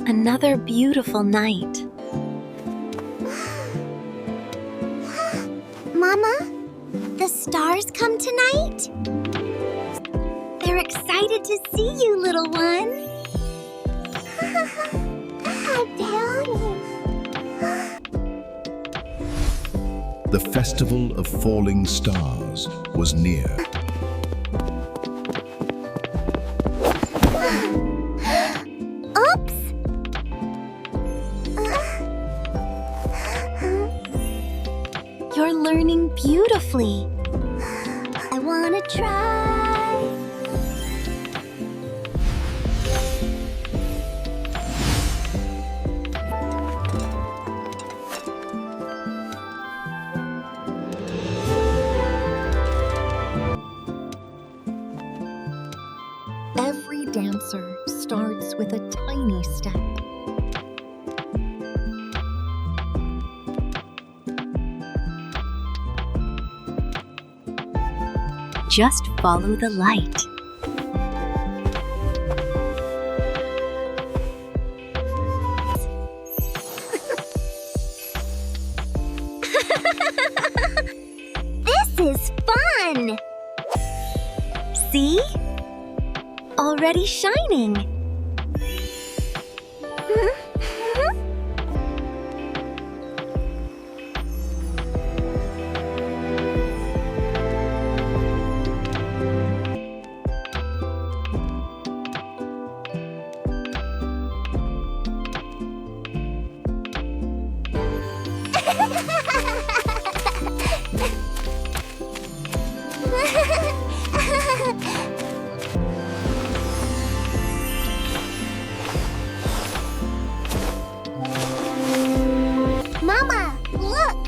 Another beautiful night. Mama, the stars come tonight? They're excited to see you, little one. The festival of falling stars was near. Oops! You're learning beautifully. I wanna try. Every dancer starts with a tiny step. Just follow the light. This is fun! See? Already shining. Mama, look!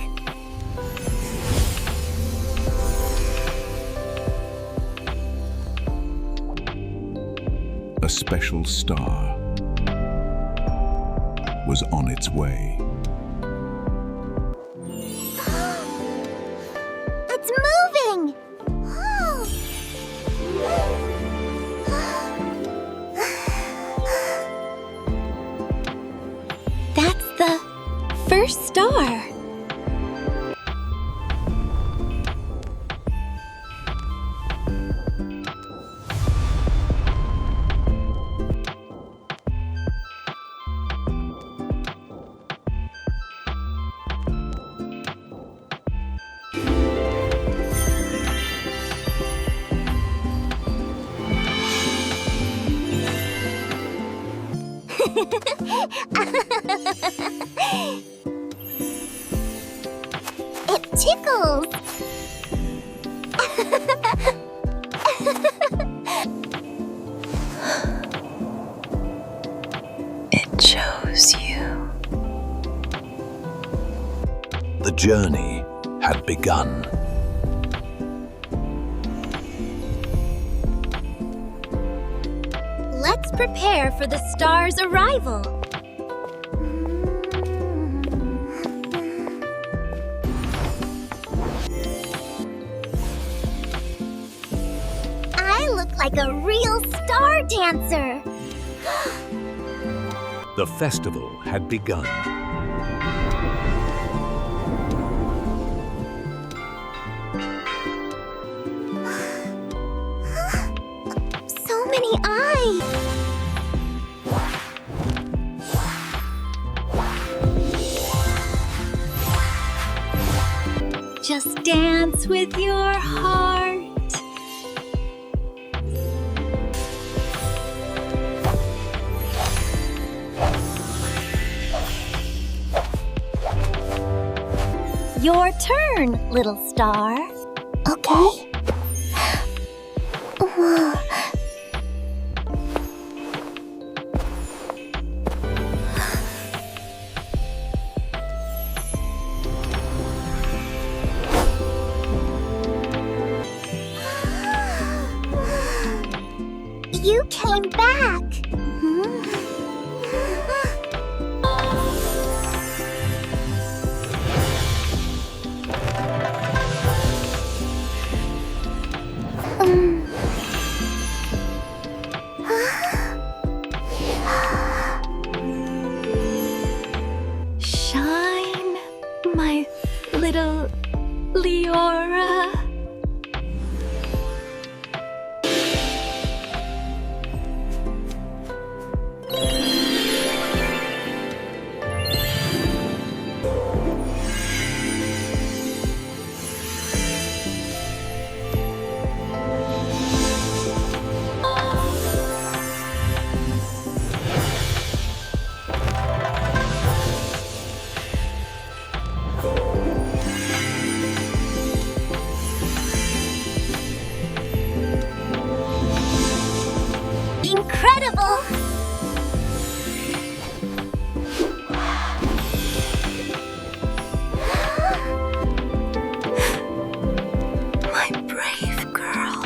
A special star was on its way. It's moving! That's the first star. It tickles! It chose you. The journey had begun. Let's prepare for the star's arrival. I look like a real star dancer. The festival had begun. So many eyes. Just dance with your heart. Your turn, little star. Okay. You came back. incredible! My brave girl.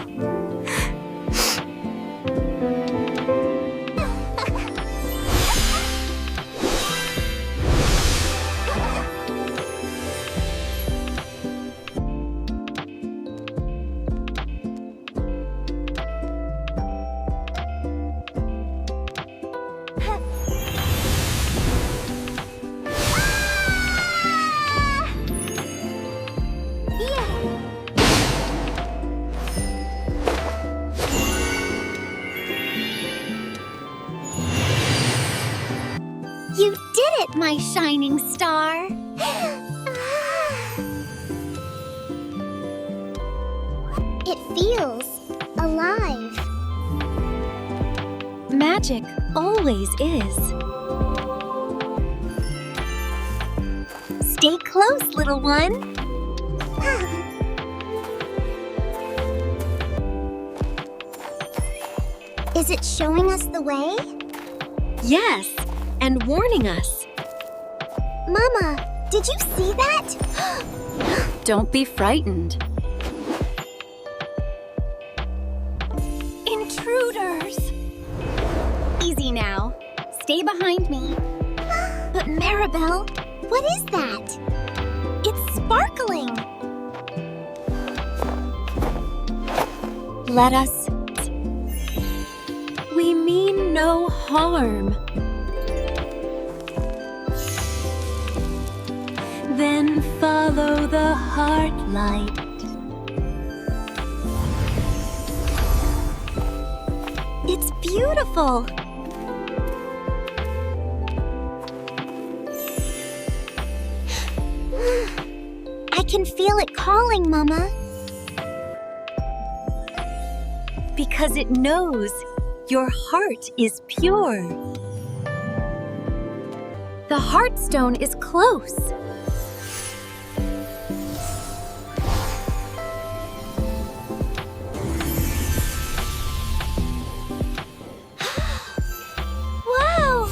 You did it, my shining star! It feels alive. Magic always is. Stay close, little one. Is it showing us the way? Yes, and warning us. Mama, did you see that? Don't be frightened. Intruders! Easy now. Stay behind me. But Marabelle, what is that? It's sparkling. Let us. We mean no harm. Then follow the heart light. It's beautiful. I can feel it calling, Mama. Because it knows your heart is pure. The Heartstone is close. Wow!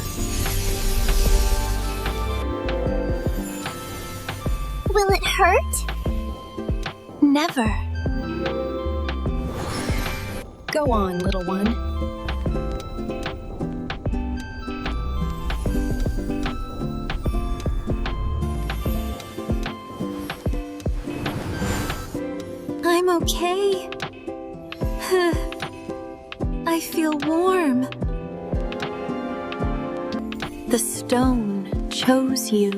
Will it hurt? Never. Go on, little one. I'm okay. I feel warm. The stone chose you.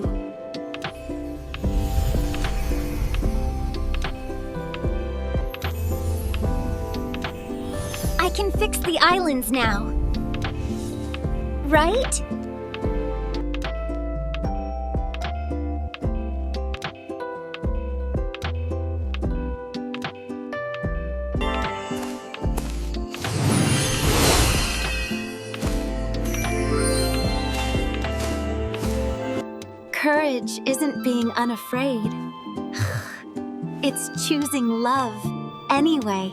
I can fix the islands now. Right? Courage isn't being unafraid. It's choosing love anyway.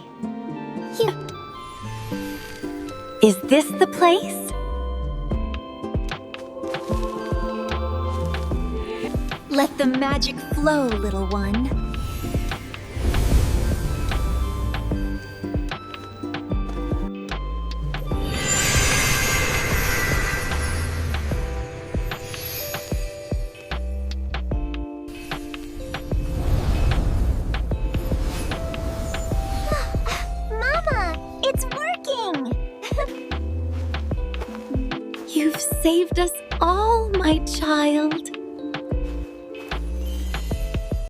Is this the place? Let the magic flow, little one. Mama, it's working! You've saved us all, my child.